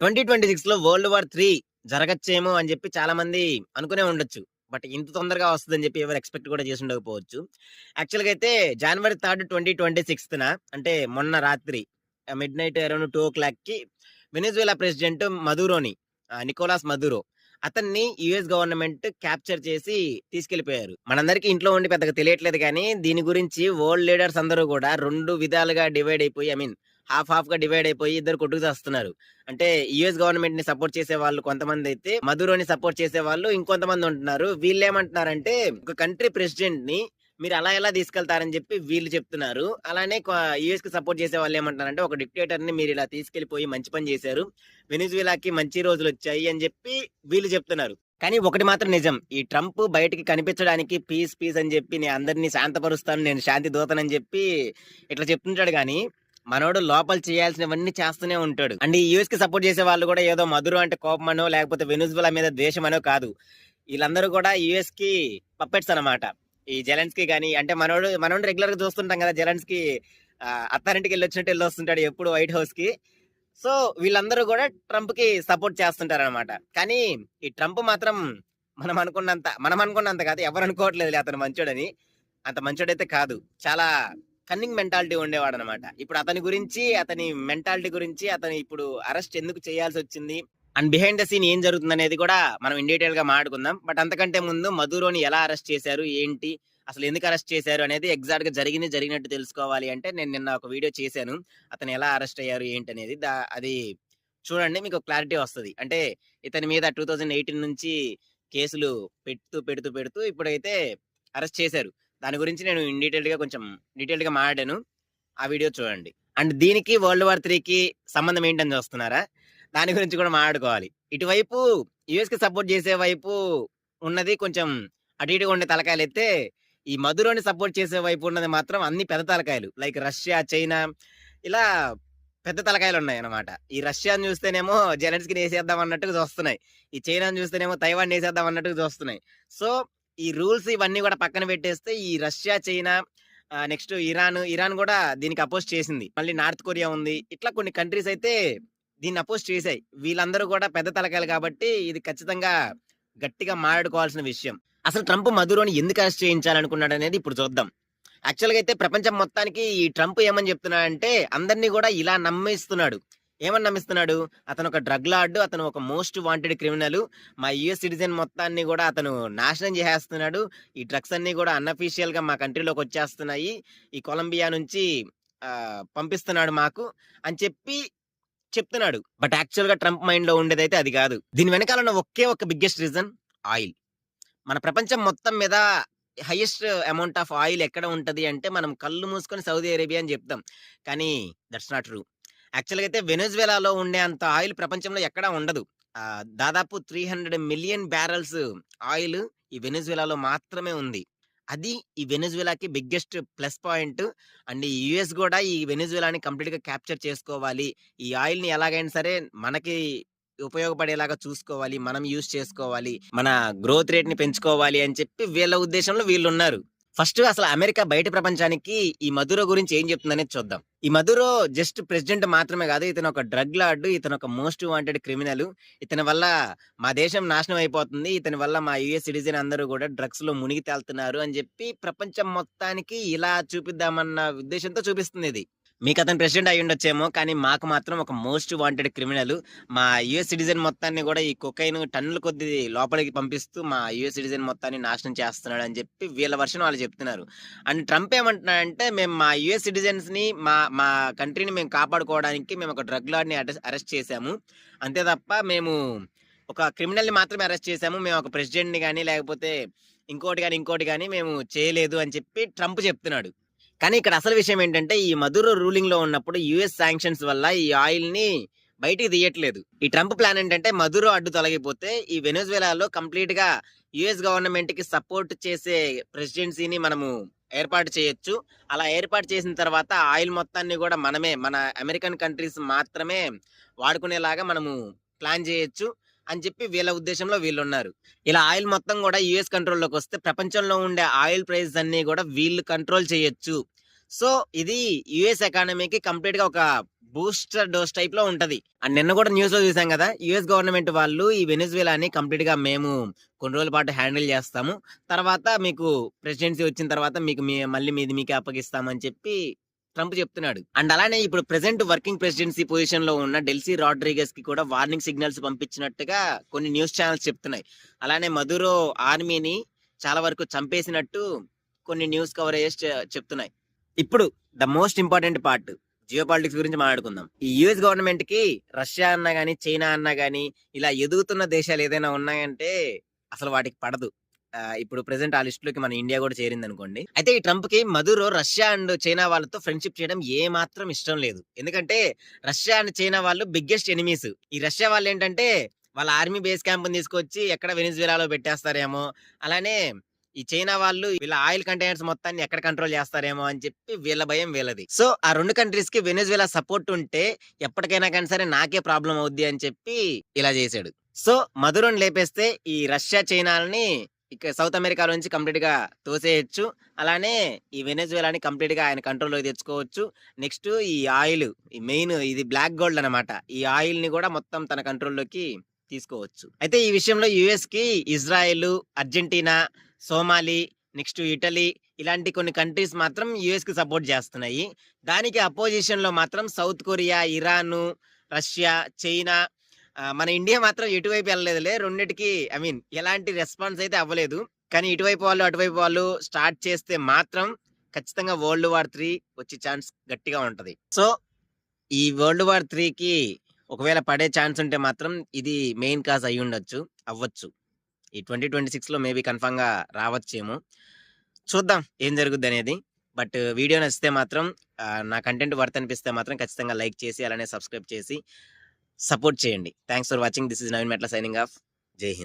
2026లో world war 3 జరగచ్చేమో అని చెప్పి చాలా మంది అనుకునే ఉండొచ్చు. బట్ ఇంత తొందరగా వస్తదని చెప్పి ఎవరు ఎక్స్‌పెక్ట్ కూడా చేసి ఉండకపోవచ్చు. యాక్చువల్‌గా అయితే జనవరి 3, 2026న అంటే మొన్న రాత్రి మిడ్‌నైట్ అరౌండ్ 2:00కి వెనిజులా ప్రెసిడెంట్ మదురోని నికోలాస్ మదురో అతన్ని యూఎస్ గవర్నమెంట్ క్యాప్చర్ చేసి తీసుకెళ్ళిపోయారు. మనందరికీ ఇంట్లో ఉండి పెద్దగా తెలియట్లేదు గానీ, దీని గురించి వరల్డ్ లీడర్స్ అందరూ గూడా 2 విధాలుగా డివైడ్ అయిపోయి హాఫ్‌గా డివైడ్ అయిపోయి ఇద్దరు కొట్టుకు చస్తున్నారు. అంటే యూఎస్ గవర్నమెంట్‌ని సపోర్ట్ చేసేవాళ్ళు కొంతమందైతే, మదురోని సపోర్ట్ చేసేవాళ్ళు ఇంకొంతమంది ఉంటున్నారు. వీళ్ళేమంటున్నారంటే, ఒక కంట్రీ ప్రెసిడెంట్‌ని మీరు అలా ఎలా తీసుకెళ్తారని చెప్పి వీళ్ళు చెప్తున్నారు. అలానే యూఎస్‌కి సపోర్ట్ చేసే వాళ్ళేమంటున్నారంటే, ఒక డిక్టేటర్‌ని మీరిలా తీసుకెళ్ళిపోయి మంచి పని చేశారు. వెనిజులాకి మంచి రోజులొచ్చాయి అని చెప్పి వీళ్ళు చెప్తున్నారు. కానీ ఒకటి మాత్రం నిజం. ఈ ట్రంప్ బయటికి కనిపించడానికి పీస్ అని చెప్పి నేను అందరిని శాంతపరుస్తాను, నేను శాంతి దూతనని చెప్పి ఇట్లా చెప్తుంటాడు గానీ, మనోడు లోపల చేయాల్సినవన్నీ చేస్తూనే ఉంటాడు. అండ్ ఈ యూఎస్ కి సపోర్ట్ చేసే వాళ్ళు కూడా ఏదో మధురు అంటే కోపమనో లేకపోతే వెనిజులా మీద ద్వేషమనో కాదు. వీళ్ళందరూ కూడా యూఎస్ కి పప్పెట్స్ అన్నమాట. ఈ జెలెన్స్కీ గానీ అంటే మనోడు రెగ్యులర్ గా చూస్తుంటాం కదా, జెలెన్స్కీ అత్తారింటికి వెళ్ళొచ్చినట్టు వెళ్ళొస్తుంటాడు ఎప్పుడు వైట్ హౌస్ కి. సో వీళ్ళందరూ కూడా ట్రంప్ కి సపోర్ట్ చేస్తుంటారు అనమాట. కానీ ఈ ట్రంప్ మాత్రం మనం అనుకున్నంత కాదు, ఎవరు అనుకోవట్లేదు అతను మంచోడని. అంత మంచోడైతే కాదు, చాలా కన్నింగ్ మెంటాలిటీ ఉండేవాడు అనమాట. ఇప్పుడు అతని గురించి, అతని మెంటాలిటీ గురించి, అతని ఇప్పుడు అరెస్ట్ ఎందుకు చేయాల్సి వచ్చింది అండ్ బిహైండ్ ద సీన్ ఏం జరుగుతుంది అనేది కూడా మనం ఇన్ డీటెయిల్ గా మాట్లాడుకుందాం. బట్ అంతకంటే ముందు మధురోని ఎలా అరెస్ట్ చేశారు, ఏంటి, అసలు ఎందుకు అరెస్ట్ చేశారు అనేది ఎగ్జాక్ట్ గా జరిగినట్టు తెలుసుకోవాలి అంటే నేను నిన్న ఒక వీడియో చేశాను, అతను ఎలా అరెస్ట్ అయ్యారు ఏంటి అనేది. అది చూడండి, మీకు క్లారిటీ వస్తుంది. అంటే ఇతని మీద 2018 నుంచి కేసులు పెడుతూ ఇప్పుడైతే అరెస్ట్ చేశారు. దాని గురించి నేను ఇన్ కొంచెం డీటెయిల్డ్ గా మాట్లాడాను. ఆ వీడియో చూడండి. అండ్ దీనికి వరల్డ్ వార్ 3కి సంబంధం ఏంటని చూస్తున్నారా, దాని గురించి కూడా మాట్లాడుకోవాలి. ఇటువైపు యుఎస్ కి సపోర్ట్ చేసే వైపు ఉన్నది కొంచెం అటు ఇటుగా ఉండే తలకాయలు అయితే, ఈ మధురోని సపోర్ట్ చేసే వైపు ఉన్నది మాత్రం అన్ని పెద్ద తలకాయలు. లైక్ రష్యా, చైనా, ఇలా పెద్ద తలకాయలు ఉన్నాయి అన్నమాట. ఈ రష్యాని చూస్తేనేమో జెలెన్స్కీని వేసేద్దాం అన్నట్టుగా చూస్తున్నాయి, ఈ చైనాని చూస్తేనేమో తైవాన్ వేసేద్దాం అన్నట్టుగా చూస్తున్నాయి. సో ఈ రూల్స్ ఇవన్నీ కూడా పక్కన పెట్టేస్తే, ఈ రష్యా, చైనా, నెక్స్ట్ ఇరాన్ కూడా దీనికి అపోజ్ చేసింది. మళ్ళీ నార్త్ కొరియా ఉంది. ఇట్లా కొన్ని కంట్రీస్ అయితే దీన్ని అపోజ్ చేశాయి. వీళ్ళందరూ కూడా పెద్ద తలకాయలు కాబట్టి ఇది ఖచ్చితంగా గట్టిగా మాట్లాడుకోవాల్సిన విషయం. అసలు ట్రంప్ మధురోని ఎందుకు అరెస్ట్ చేయించాలనుకున్నాడు అనేది ఇప్పుడు చూద్దాం. యాక్చువల్ గా అయితే ప్రపంచం మొత్తానికి ఈ ట్రంప్ ఏమని చెప్తున్నాడంటే, అందరినీ కూడా ఇలా నమ్మిస్తున్నాడు. ఏమని నమ్మిస్తున్నాడు, అతను ఒక డ్రగ్ లార్డ్, అతను ఒక మోస్ట్ వాంటెడ్ క్రిమినల్, మా యుఎస్ సిటిజన్ మొత్తాన్ని కూడా అతను నాశనం చేసేస్తున్నాడు, ఈ డ్రగ్స్ అన్ని కూడా అన్అఫీషియల్ గా మా కంట్రీలోకి వచ్చేస్తున్నాయి, ఈ కొలంబియా నుంచి పంపిస్తున్నాడు మాకు అని చెప్పి చెప్తున్నాడు. బట్ యాక్చువల్ గా ట్రంప్ మైండ్ లో ఉండేదైతే అది కాదు. దీని వెనకాల ఉన్న ఒకే ఒక బిగ్గెస్ట్ రీజన్ ఆయిల్. మన ప్రపంచం మొత్తం మీద హైయెస్ట్ అమౌంట్ ఆఫ్ ఆయిల్ ఎక్కడ ఉంటది అంటే, మనం కళ్ళు మూసుకొని సౌదీ అరేబియా అని చెప్తాం, కానీ దట్స్ నాట్ ట్రూ. యాక్చువల్గా అయితే వెనెజువేలాలో ఉండే అంత ఆయిల్ ప్రపంచంలో ఎక్కడా ఉండదు. దాదాపు 300 మిలియన్ బ్యారల్స్ ఆయిల్ ఈ వెనెజువేలాలో మాత్రమే ఉంది. అది ఈ వెనెజువేలాకి బిగ్గెస్ట్ ప్లస్ పాయింట్. అండ్ ఈ యుఎస్ కూడా ఈ వెనెజువేలాని కంప్లీట్ గా క్యాప్చర్ చేసుకోవాలి, ఈ ఆయిల్ ని ఎలాగైనా సరే మనకి ఉపయోగపడేలాగా చూసుకోవాలి, మనం యూజ్ చేసుకోవాలి, మన గ్రోత్ రేట్ ని పెంచుకోవాలి అని చెప్పి వీళ్ళ ఉద్దేశంలో వీళ్ళు ఉన్నారు. ఫస్ట్ అసలు అమెరికా బయట ప్రపంచానికి ఈ మధురో గురించి ఏం చెప్తుందనేది చూద్దాం. ఈ మధురో జస్ట్ ప్రెసిడెంట్ మాత్రమే కాదు, ఇతను ఒక డ్రగ్ లార్డ్, ఇతను ఒక మోస్ట్ వాంటెడ్ క్రిమినల్. ఇతని వల్ల మా దేశం నాశనం అయిపోతుంది, ఇతని వల్ల మా యుఎస్ సిటిజన్ అందరూ కూడా డ్రగ్స్ లో మునిగి తేలుతున్నారు అని చెప్పి ప్రపంచం మొత్తానికి ఇలా చూపిద్దామన్న ఉద్దేశంతో చూపిస్తుంది ఇది. మీకు అతను ప్రెసిడెంట్ అయ్యి ఉండొచ్చేమో, కానీ మాకు మాత్రం ఒక మోస్ట్ వాంటెడ్ క్రిమినల్, మా యుఎస్ సిటిజన్ మొత్తాన్ని కూడా ఈ కొకైన్ టన్నుల కొద్ది లోపలికి పంపిస్తూ మా యుఎస్ సిటిజన్ మొత్తాన్ని నాశనం చేస్తున్నాడు అని చెప్పి వీళ్ళ వర్షన్ వాళ్ళు చెప్తున్నారు. అండ్ ట్రంప్ ఏమంటున్నాడంటే, మేము మా యుఎస్ సిటిజన్స్ ని, మా కంట్రీని మేము కాపాడుకోవడానికి మేము ఒక డ్రగ్ లార్డ్ ని అరెస్ట్ చేశాము, అంతే తప్ప మేము ఒక క్రిమినల్ ని మాత్రమే అరెస్ట్ చేశాము, మేము ఒక ప్రెసిడెంట్ ని కానీ లేకపోతే ఇంకోటి కానీ మేము చేయలేదు అని చెప్పి ట్రంప్ చెప్తున్నాడు. కానీ ఇక్కడ అసలు విషయం ఏంటంటే, ఈ మధురో రూలింగ్ లో ఉన్నప్పుడు యుఎస్ శాంక్షన్స్ వల్ల ఈ ఆయిల్ ని బయటికి తీయట్లేదు. ఈ ట్రంప్ ప్లాన్ ఏంటంటే, మధురో అడ్డు తొలగిపోతే ఈ వెనెజువేలాలో కంప్లీట్ గా యుఎస్ గవర్నమెంట్ కి సపోర్ట్ చేసే ప్రెసిడెన్సీని మనము ఏర్పాటు చేయొచ్చు. అలా ఏర్పాటు చేసిన తర్వాత ఆయిల్ మొత్తాన్ని కూడా మనమే, మన అమెరికన్ కంట్రీస్ మాత్రమే వాడుకునేలాగా మనము ప్లాన్ చేయొచ్చు అని చెప్పి వీళ్ళ ఉద్దేశంలో వీళ్ళు ఉన్నారు. ఇలా ఆయిల్ మొత్తం కూడా యుఎస్ కంట్రోల్లోకి వస్తే ప్రపంచంలో ఉండే ఆయిల్ ప్రైస్ అన్ని కూడా వీళ్ళు కంట్రోల్ చేయొచ్చు. సో ఇది యుఎస్ ఎకానమీకి కంప్లీట్ గా ఒక బూస్టర్ డోస్ టైప్ లో ఉంటది. అండ్ నిన్న కూడా న్యూస్ లో చూసాం కదా, యుఎస్ గవర్నమెంట్ వాళ్ళు ఈ వెనిజువేలాని కంప్లీట్ గా మేము కొన్ని రోజుల పాటు హ్యాండిల్ చేస్తాము, తర్వాత మీకు ప్రెసిడెన్సీ వచ్చిన తర్వాత మీకు మళ్ళీ మీది మీకే అప్పగిస్తామని చెప్పి ట్రంప్ చెప్తున్నాడు. అండ్ అలానే ఇప్పుడు ప్రెసెంట్ వర్కింగ్ ప్రెసిడెన్సీ పొజిషన్ లో ఉన్న డెల్సీ రాడ్రిగస్ కి కూడా వార్నింగ్ సిగ్నల్స్ పంపించినట్టుగా కొన్ని న్యూస్ ఛానల్స్ చెప్తున్నాయి. అలానే మదురో ఆర్మీని చాలా వరకు చంపేసినట్టు కొన్ని న్యూస్ కవరేజెస్ చెప్తున్నాయి. ఇప్పుడు the most important part, geo politics గురించి మాట్లాడుకుందాం. ఈ యుఎస్ గవర్నమెంట్ కి రష్యా అన్నా గానీ, చైనా అన్నా గానీ, ఇలా ఎదుగుతున్న దేశాలు ఏదైనా ఉన్నాయంటే అసలు వాటికి పడదు. ఇప్పుడు ప్రెసెంట్ ఆ లిస్ట్ లోకి మన ఇండియా కూడా చేరింది అనుకోండి. అయితే ఈ ట్రంప్ కి మదురో రష్యా అండ్ చైనా వాళ్ళతో ఫ్రెండ్షిప్ చేయడం ఏ మాత్రం ఇష్టం లేదు. ఎందుకంటే రష్యా అండ్ చైనా వాళ్ళు బిగ్గెస్ట్ ఎనిమీస్. ఈ రష్యా వాళ్ళు ఏంటంటే వాళ్ళ ఆర్మీ బేస్ క్యాంప్ తీసుకొచ్చి ఎక్కడ వెనిజువేలాలో పెట్టేస్తారేమో, అలానే ఈ చైనా వాళ్ళు వీళ్ళ ఆయిల్ కంటైనర్స్ మొత్తాన్ని ఎక్కడ కంట్రోల్ చేస్తారేమో అని చెప్పి వీళ్ళ భయం వీళ్ళది. సో ఆ రెండు కంట్రీస్ కి వెనిజువేలా సపోర్ట్ ఉంటే ఎప్పటికైనా కానీ సరే నాకే ప్రాబ్లం అవుద్ది అని చెప్పి ఇలా చేశాడు. సో మదురోని లేపేస్తే ఈ రష్యా చైనాలని ఇక సౌత్ అమెరికా నుంచి కంప్లీట్ గా తోసేయచ్చు. అలానే ఈ వెనిజువేలాని కంప్లీట్ గా ఆయన కంట్రోల్లో తెచ్చుకోవచ్చు. నెక్స్ట్ ఈ ఆయిల్, ఈ మెయిన్ ఇది బ్లాక్ గోల్డ్ అనమాట, ఈ ఆయిల్ ని కూడా మొత్తం తన కంట్రోల్లోకి తీసుకోవచ్చు. అయితే ఈ విషయంలో యుఎస్ కి Israel, Argentina, Somali, next Italy ఇలాంటి కొన్ని కంట్రీస్ మాత్రం యుఎస్ కి సపోర్ట్ చేస్తున్నాయి. దానికి అపోజిషన్ లో మాత్రం south Korea, Iran, Russia, China, మన ఇండియా మాత్రం ఎటువైపు వెళ్ళలేదులే. రెండిటికి ఐ మీన్ ఎలాంటి రెస్పాన్స్ అయితే అవ్వలేదు. కానీ ఇటువైపు వాళ్ళు అటువైపు వాళ్ళు స్టార్ట్ చేస్తే మాత్రం ఖచ్చితంగా వరల్డ్ వార్ 3 వచ్చే ఛాన్స్ గట్టిగా ఉంటది. సో ఈ వరల్డ్ వార్ 3కి ఒకవేళ పడే ఛాన్స్ ఉంటే మాత్రం ఇది మెయిన్ కాజ్ అయి ఉండొచ్చు, అవ్వచ్చు. ఈ 2026లో మేబీ కన్ఫామ్ గా రావచ్చేమో, చూద్దాం ఏం జరుగుద్ది అనేది. బట్ వీడియో నచ్చితే మాత్రం నా కంటెంట్ వర్త్ అనిపిస్తే మాత్రం ఖచ్చితంగా లైక్ చేసి అలానే సబ్స్క్రైబ్ చేసి సపోర్ట్ చేయండి. Thanks for watching. This is Naveen మెట్ల సైనింగ్ ఆఫ్. జై హింద్.